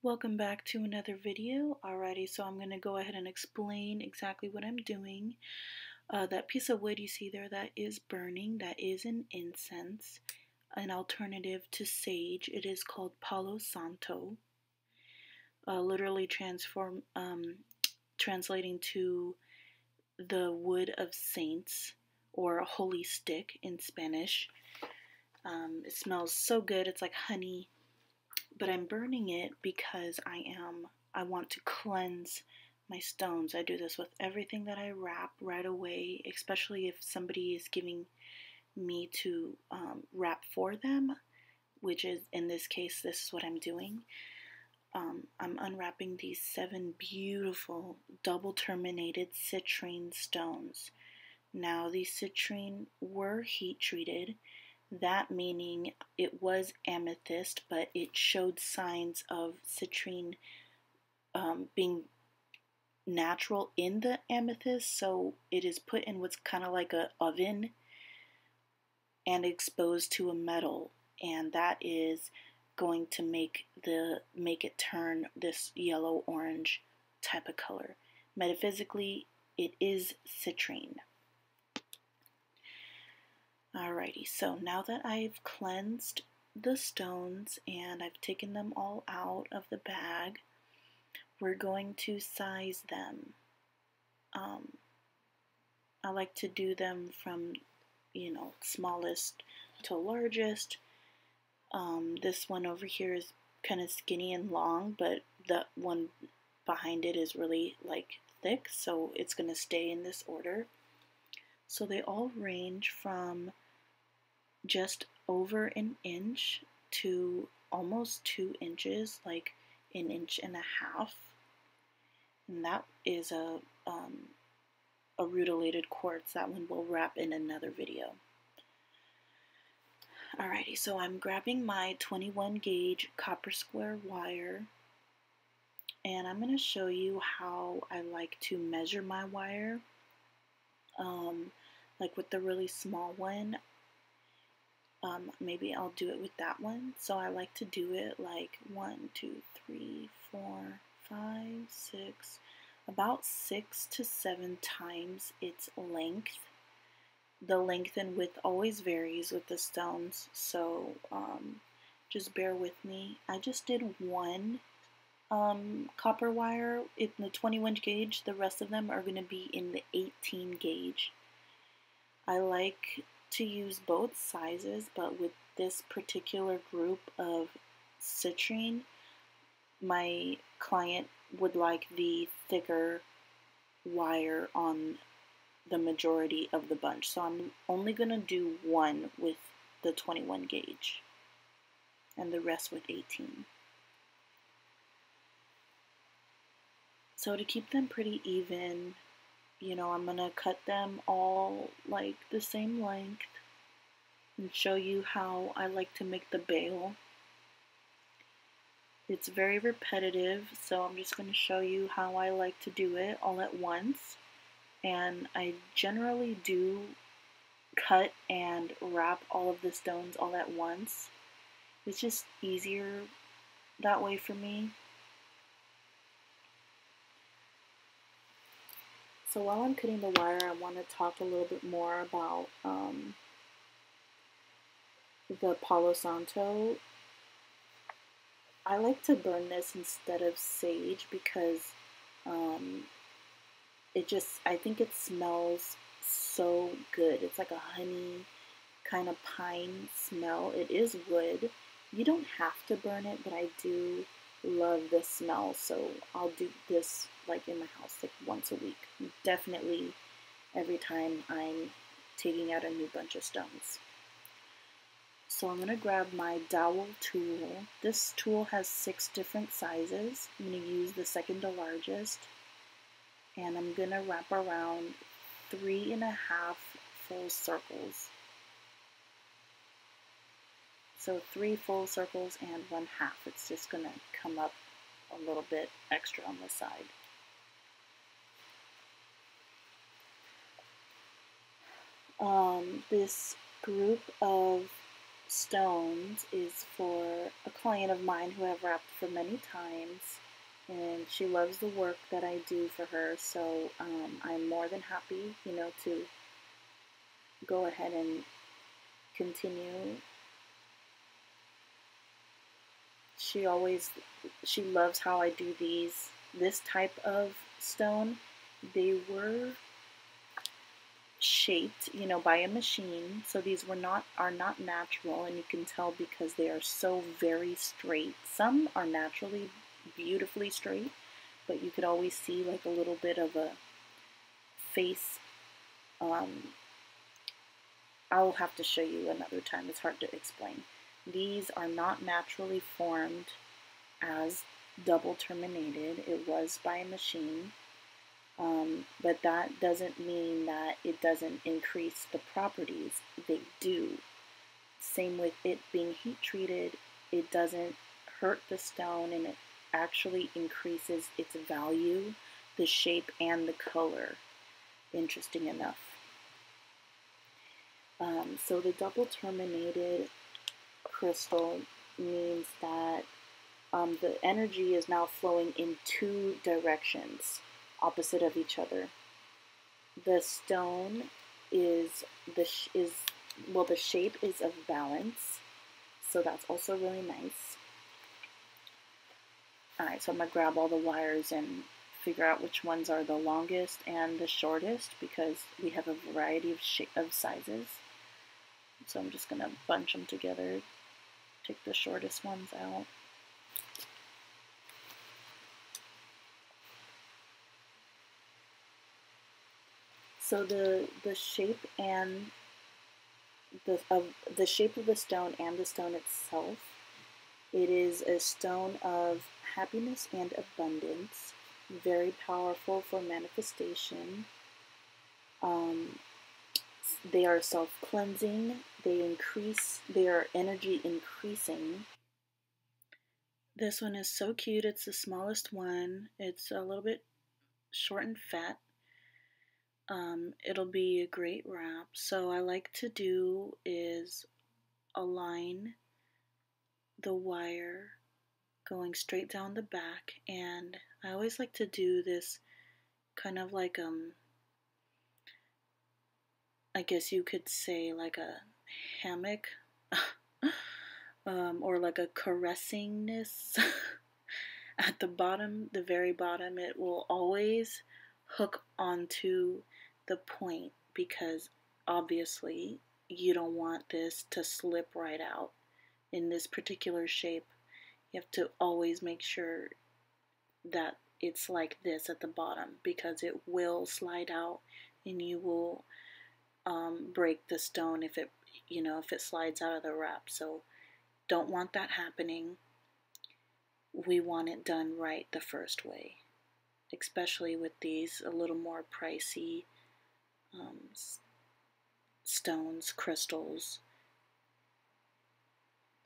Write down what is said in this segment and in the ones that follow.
Welcome back to another video. Alrighty, so I'm going to go ahead and explain exactly what I'm doing. That piece of wood you see there, that is burning, that is an incense, an alternative to sage. It is called Palo Santo, literally translating to the wood of saints, or a holy stick in Spanish. It smells so good, it's like honey. But I'm burning it because I want to cleanse my stones. I do this with everything that I wrap right away, especially if somebody is giving me to wrap for them, which is, in this case, this is what I'm doing. I'm unwrapping these 7 beautiful double terminated citrine stones. Now, these citrine were heat treated. That meaning it was amethyst, but it showed signs of citrine being natural in the amethyst, so it is put in what's kind of like a oven and exposed to a metal, and that is going to make it turn this yellow orange type of color. Metaphysically, it is citrine. Alrighty, so now that I've cleansed the stones and I've taken them all out of the bag, we're going to size them. I like to do them from, smallest to largest. This one over here is kind of skinny and long, but the one behind it is really thick, so it's going to stay in this order. So they all range from just over an inch to almost 2 inches, like an inch and a half. And that is a rutilated quartz. That one we'll wrap in another video. Alrighty, so I'm grabbing my 21 gauge copper square wire, and I'm going to show you how I like to measure my wire. Like with the really small one, maybe I'll do it with that one. So I like to do it like 1, 2, 3, 4, 5, 6, about 6 to 7 times its length. The length and width always varies with the stones, so just bear with me. I just did one copper wire in the 21 gauge. The rest of them are going to be in the 18 gauge. I like to use both sizes, but with this particular group of citrine, my client would like the thicker wire on the majority of the bunch. So I'm only going to do one with the 21 gauge and the rest with 18. So to keep them pretty even, I'm going to cut them all like the same length and show you how I like to make the bail. It's very repetitive, so I'm just going to show you how I like to do it all at once. And I generally do cut and wrap all of the stones all at once. It's just easier that way for me. So while I'm cutting the wire, I want to talk a little bit more about the Palo Santo. I like to burn this instead of sage because I think it smells so good. It's like a honey kind of pine smell. It is wood. You don't have to burn it, but I do love the smell, so I'll do this like in my house like once a week. Definitely every time I'm taking out a new bunch of stones. So I'm going to grab my dowel tool. This tool has 6 different sizes. I'm going to use the second to largest, and I'm going to wrap around 3.5 full circles. So 3 full circles and 1/2. It's just going to come up a little bit extra on the side. This group of stones is for a client of mine who I've wrapped for many times, and she loves the work that I do for her, so I'm more than happy, to go ahead and continue. She loves how I do this type of stone. They were shaped, by a machine, so these are not natural, and you can tell because they are so very straight. Some are naturally beautifully straight, but you could always see like a little bit of a face. I'll have to show you another time. It's hard to explain. These are not naturally formed as double terminated. It was by a machine. But that doesn't mean that it doesn't increase the properties. They do. Same with it being heat treated. It doesn't hurt the stone, and it actually increases its value, the shape, and the color. Interesting enough. So the double terminated crystal means that the energy is now flowing in two directions, opposite of each other. The stone the shape is of balance, so that's also really nice. Alright, so I'm going to grab all the wires and figure out which ones are the longest and the shortest, because we have a variety of sizes. So I'm just going to bunch them together, take the shortest ones out. So the shape and the shape of the stone and the stone itself, it is a stone of happiness and abundance, very powerful for manifestation. They are self-cleansing. They are energy increasing. This one is so cute. It's the smallest one. It's a little bit short and fat. It'll be a great wrap. So I like to do is align the wire going straight down the back, and I always like to do this kind of like I guess you could say like a hammock or like a caressingness at the bottom, the very bottom. It will always hook onto the point, because obviously you don't want this to slip right out. In this particular shape, you have to always make sure that it's like this at the bottom, because it will slide out and you will break the stone if it slides out of the wrap. So don't want that happening. We want it done right the first way, especially with these a little more pricey stones, crystals.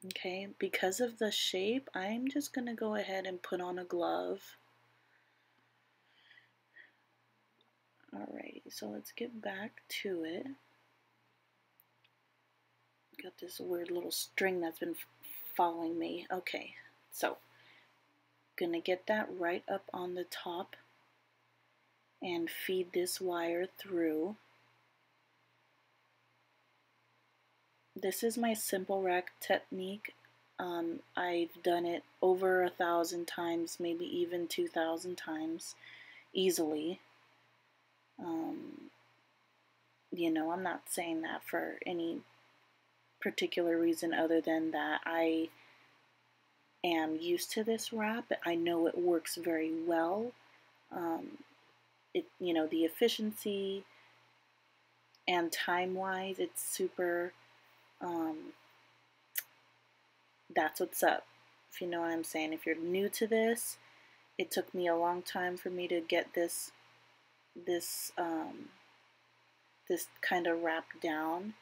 Okay, because of the shape, I'm just going to go ahead and put on a glove. Alrighty, so let's get back to it. Got this weird little string that's been following me. Okay, so gonna get that right up on the top and feed this wire through. This is my simple rack technique. I've done it over 1,000 times, maybe even 2,000 times, easily. I'm not saying that for any particular reason other than that I am used to this wrap. I know it works very well. The efficiency and time-wise, it's super. That's what's up, if you know what I'm saying. If you're new to this, it took me a long time for me to get this kind of wrap down,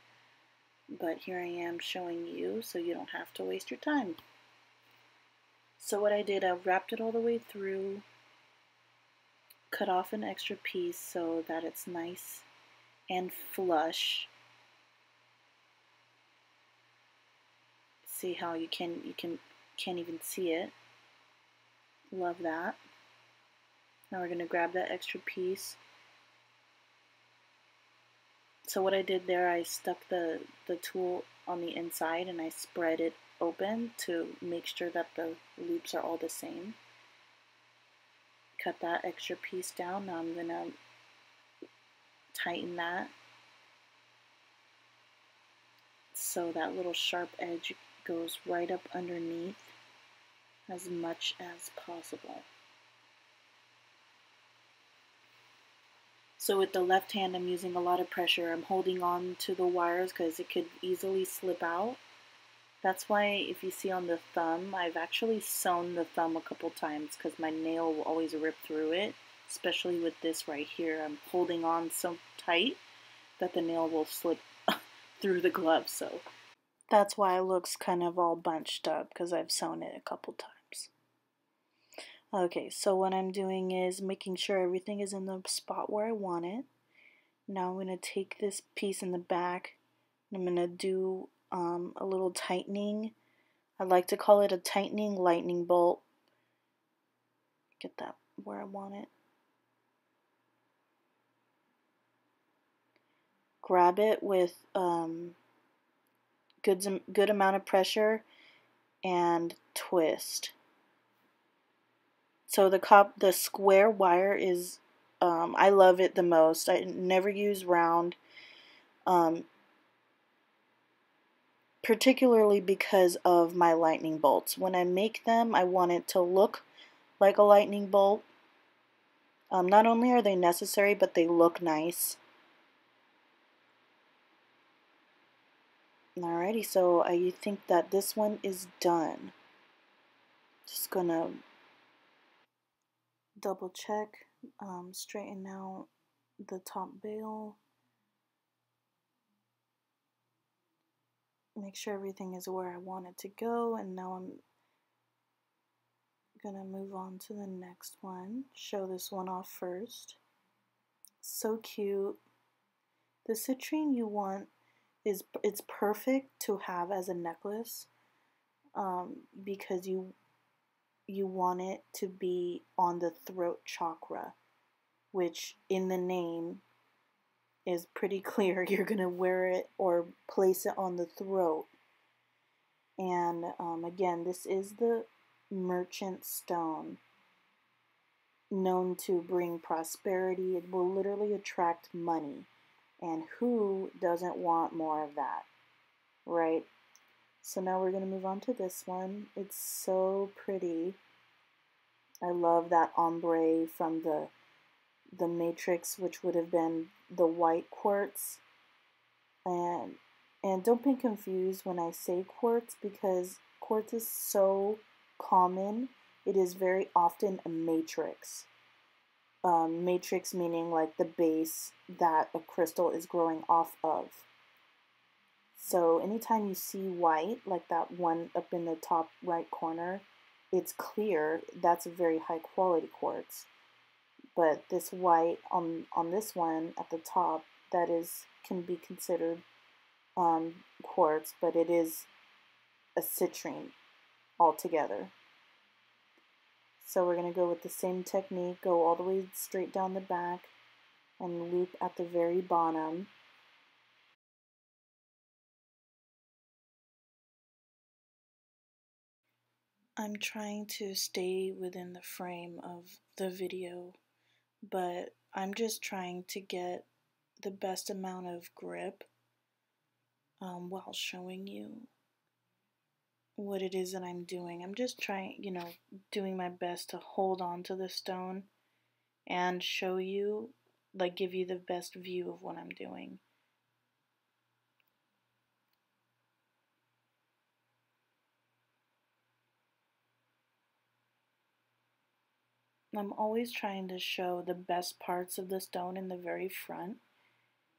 but here I am showing you so you don't have to waste your time. So what I did, I wrapped it all the way through, cut off an extra piece so that it's nice and flush. See how you can't even see it. Love that. Now we're going to grab that extra piece. So what I did there, I stuck the tool on the inside and I spread it open to make sure that the loops are all the same. Cut that extra piece down. Now I'm going to tighten that so that little sharp edge goes right up underneath as much as possible. So with the left hand, I'm using a lot of pressure. I'm holding on to the wires because it could easily slip out. That's why if you see on the thumb, I've actually sewn the thumb a couple times because my nail will always rip through it, especially with this right here. I'm holding on so tight that the nail will slip through the glove. So that's why it looks kind of all bunched up, because I've sewn it a couple times. Okay, so what I'm doing is making sure everything is in the spot where I want it. Now I'm going to take this piece in the back and I'm going to do a little tightening. I like to call it a tightening lightning bolt. Get that where I want it. Grab it with good amount of pressure and twist. So the square wire is, I love it the most. I never use round, particularly because of my lightning bolts. When I make them, I want it to look like a lightning bolt. Not only are they necessary, but they look nice. Alrighty, so I think that this one is done. Just gonna double check, straighten out the top bail, make sure everything is where I want it to go, and now I'm gonna move on to the next one. Show this one off first. So cute. The citrine you want it's perfect to have as a necklace, because you want it to be on the throat chakra, which in the name is pretty clear. You're gonna wear it or place it on the throat. And again, this is the merchant stone, known to bring prosperity. It will literally attract money. And who doesn't want more of that, right? So now we're going to move on to this one. It's so pretty. I love that ombre from the matrix, which would have been the white quartz. And don't be confused when I say quartz, because quartz is so common. It is very often a matrix. Matrix meaning like the base that a crystal is growing off of. So anytime you see white, like that one up in the top right corner, it's clear. That's a very high quality quartz. But this white on this one at the top, that can be considered quartz, but it is a citrine altogether. So we're going to go with the same technique, go all the way straight down the back and loop at the very bottom. I'm trying to stay within the frame of the video, but I'm just trying to get the best amount of grip while showing you what it is that I'm doing. I'm just trying, doing my best to hold on to the stone and show you, like, give you the best view of what I'm doing. I'm always trying to show the best parts of the stone in the very front,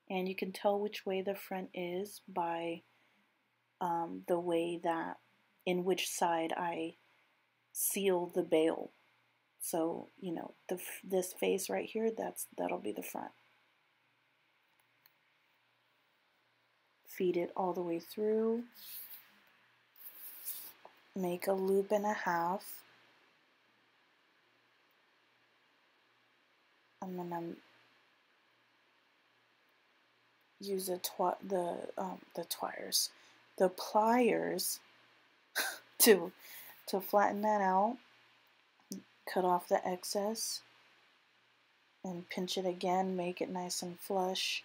and you can tell which way the front is by the way that, in which side I seal the bail. So, this face right here, that'll be the front. Feed it all the way through. make a loop and a half. I'm gonna use the pliers to flatten that out, cut off the excess, and pinch it again, make it nice and flush.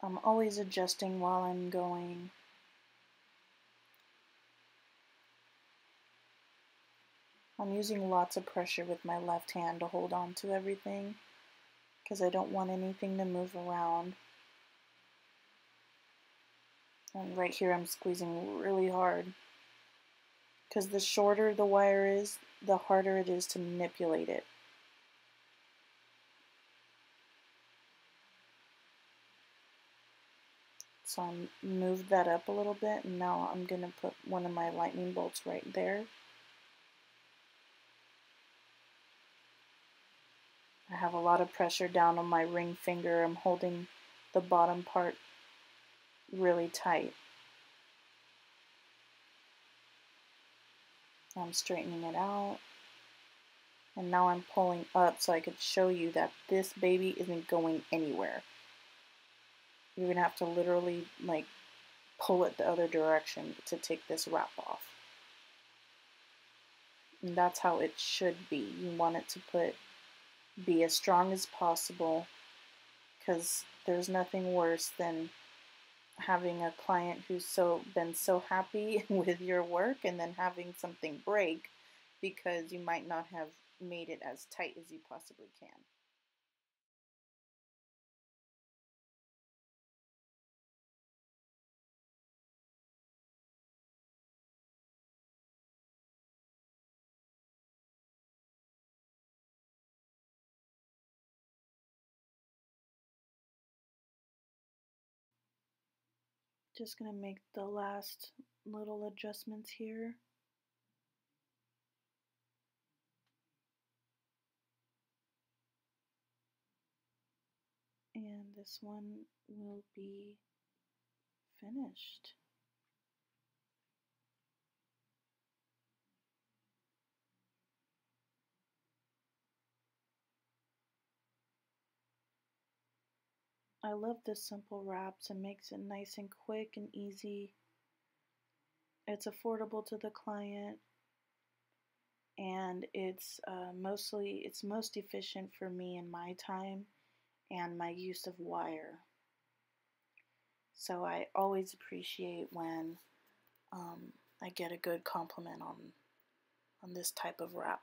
I'm always adjusting while I'm going. I'm using lots of pressure with my left hand to hold on to everything because I don't want anything to move around. And right here I'm squeezing really hard because the shorter the wire is, the harder it is to manipulate it. So I moved that up a little bit, and now I'm going to put one of my lightning bolts right there. I have a lot of pressure down on my ring finger. I'm holding the bottom part really tight. I'm straightening it out. And now I'm pulling up so I could show you that this baby isn't going anywhere. You're going to have to literally like pull it the other direction to take this wrap off. And that's how it should be. You want it to be as strong as possible, because there's nothing worse than having a client who's been so happy with your work and then having something break because you might not have made it as tight as you possibly can. Just gonna make the last little adjustments here. And this one will be finished. I love the simple wraps. It makes it nice and quick and easy. It's affordable to the client, and it's most efficient for me in my time and my use of wire. So I always appreciate when I get a good compliment on this type of wrap.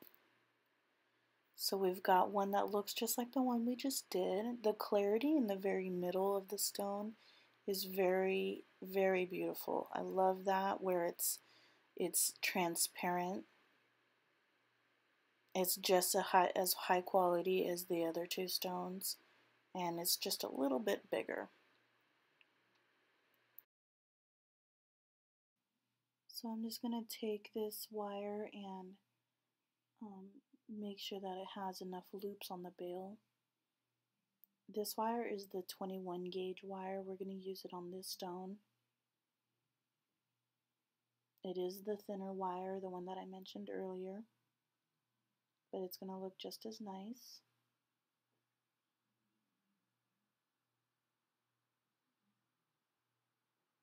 So we've got one that looks just like the one we just did. The clarity in the very middle of the stone is very, very beautiful. I love that, where it's transparent. It's just as high quality as the other two stones, and it's just a little bit bigger. So I'm just going to take this wire and make sure that it has enough loops on the bail. This wire is the 21 gauge wire. We're going to use it on this stone. It is the thinner wire, the one that I mentioned earlier, but it's going to look just as nice.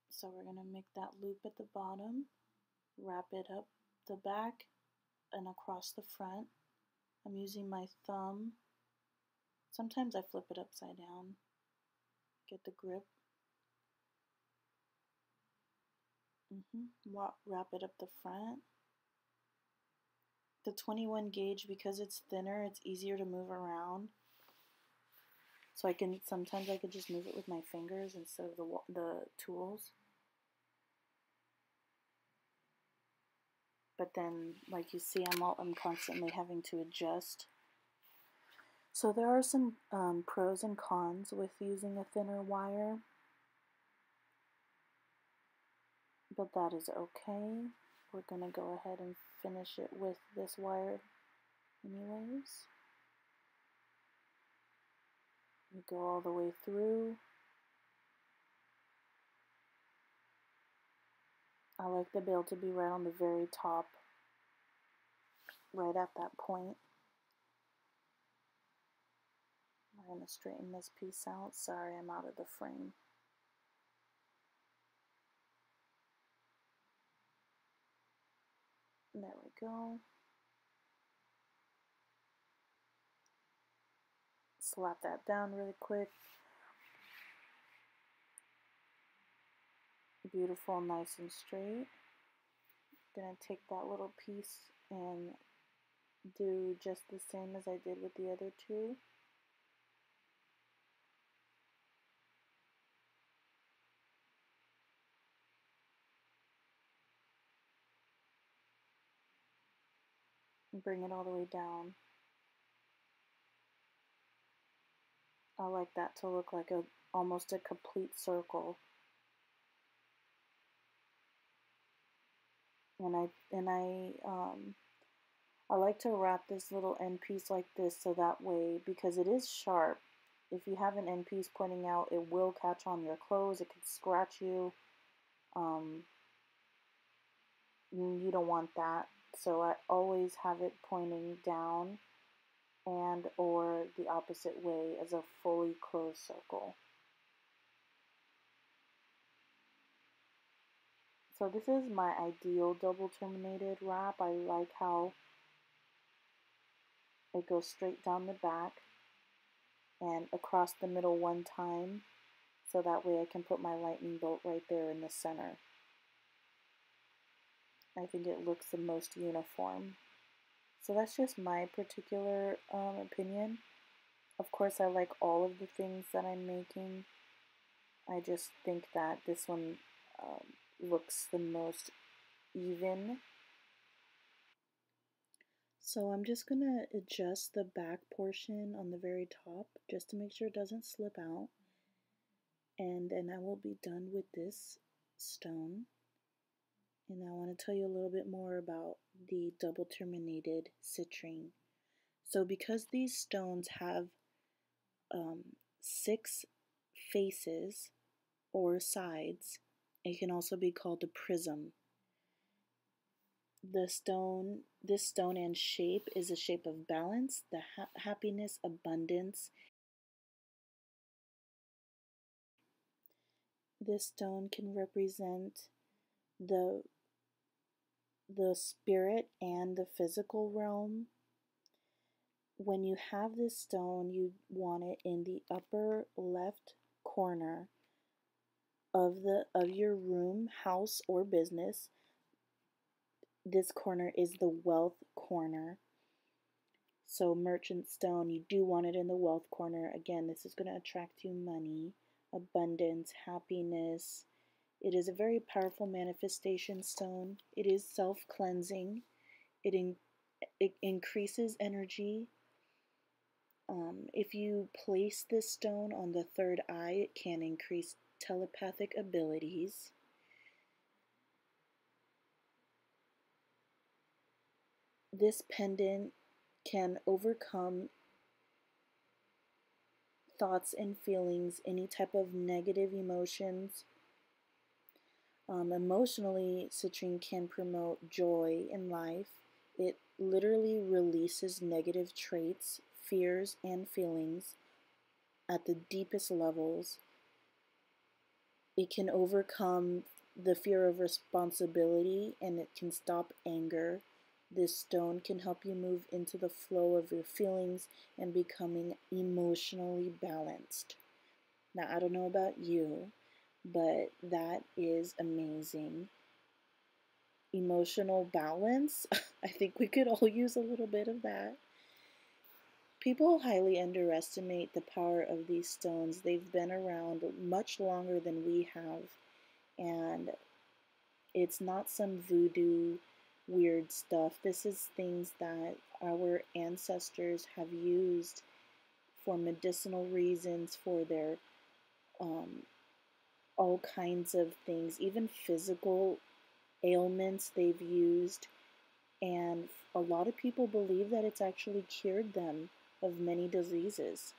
So we're going to make that loop at the bottom, wrap it up the back and across the front. I'm using my thumb. Sometimes I flip it upside down, get the grip. Wrap it up the front. The 21 gauge, because it's thinner, it's easier to move around. So sometimes I could just move it with my fingers instead of the tools. But then, like you see, I'm constantly having to adjust. So there are some pros and cons with using a thinner wire, but that is okay. We're going to go ahead and finish it with this wire anyways. You go all the way through. I like the bail to be right on the very top, right at that point. I'm going to straighten this piece out. Sorry, I'm out of the frame. There we go. Slap that down really quick. Beautiful, nice and straight. Gonna take that little piece and do just the same as I did with the other two. And bring it all the way down. I like that to look like almost a complete circle. And I like to wrap this little end piece like this so that way, because it is sharp, if you have an end piece pointing out, it will catch on your clothes, it could scratch you. You don't want that, so I always have it pointing down and or the opposite way as a fully closed circle. So this is my ideal double terminated wrap. I like how it goes straight down the back and across the middle one time, so that way I can put my lightning bolt right there in the center. I think it looks the most uniform. So that's just my particular opinion. Of course, I like all of the things that I'm making. I just think that this one looks the most even. So I'm just going to adjust the back portion on the very top just to make sure it doesn't slip out. And then I will be done with this stone. And I want to tell you a little bit more about the double terminated citrine. So because these stones have 6 faces or sides, it can also be called a prism. This stone and shape is a shape of balance, the happiness, abundance. This stone can represent the spirit and the physical realm. When you have this stone, you want it in the upper left corner of your room, house, or business. This corner is the wealth corner. So merchant stone, you do want it in the wealth corner. Again, this is going to attract you money, abundance, happiness. It is a very powerful manifestation stone. It is self-cleansing. It increases energy. If you place this stone on the third eye, it can increase telepathic abilities. This pendant can overcome thoughts and feelings, any type of negative emotions. Emotionally, citrine can promote joy in life. It literally releases negative traits, fears, and feelings at the deepest levels. It can overcome the fear of responsibility, and it can stop anger. This stone can help you move into the flow of your feelings and becoming emotionally balanced. Now, I don't know about you, but that is amazing. Emotional balance, I think we could all use a little bit of that. People highly underestimate the power of these stones. They've been around much longer than we have, and it's not some voodoo weird stuff. This is things that our ancestors have used for medicinal reasons, for their all kinds of things, even physical ailments they've used and a lot of people believe that it's actually cured them of many diseases.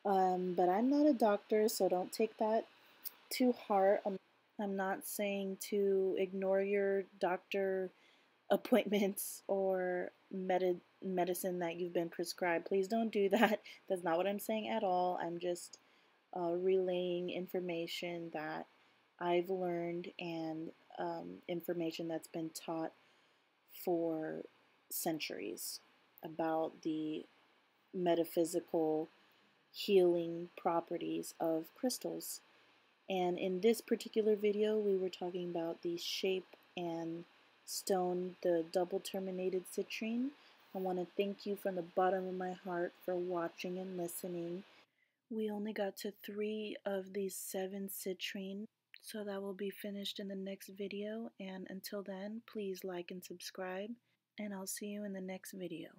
But I'm not a doctor, so don't take that to heart. I'm not saying to ignore your doctor appointments or medicine that you've been prescribed. Please don't do that. That's not what I'm saying at all. I'm just relaying information that I've learned and information that's been taught for centuries about the metaphysical healing properties of crystals. And in this particular video, we were talking about the shape and stone, the double terminated citrine. I want to thank you from the bottom of my heart for watching and listening. We only got to 3 of these 7 citrine, so that will be finished in the next video. And until then, please like and subscribe, and I'll see you in the next video.